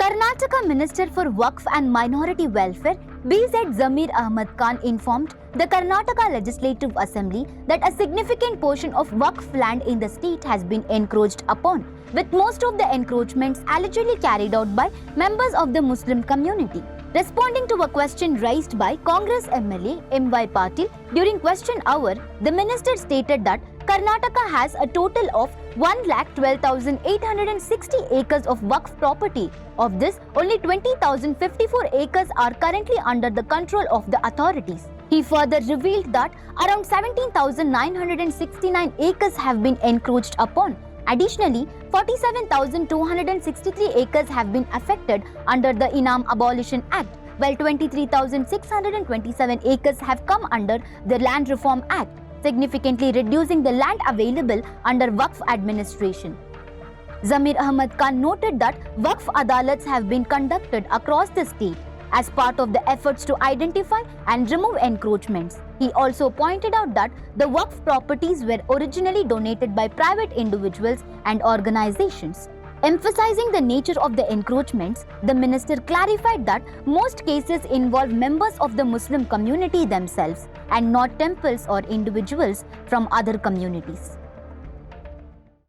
Karnataka Minister for Waqf and Minority Welfare BZ Zamir Ahmad Khan informed the Karnataka Legislative Assembly that a significant portion of Waqf land in the state has been encroached upon, with most of the encroachments allegedly carried out by members of the Muslim community. Responding to a question raised by Congress MLA M.Y. Patil during question hour, the minister stated that Karnataka has a total of 1,12,860 acres of Waqf property. Of this, only 20,054 acres are currently under the control of the authorities. He further revealed that around 17,969 acres have been encroached upon. Additionally, 47,263 acres have been affected under the Inam Abolition Act, while 23,627 acres have come under the Land Reform Act, significantly reducing the land available under Waqf administration. Zamir Ahmad Khan noted that Waqf Adalats have been conducted across the state as part of the efforts to identify and remove encroachments. He also pointed out that the Waqf properties were originally donated by private individuals and organizations. Emphasizing the nature of the encroachments, the minister clarified that most cases involve members of the Muslim community themselves and not temples or individuals from other communities.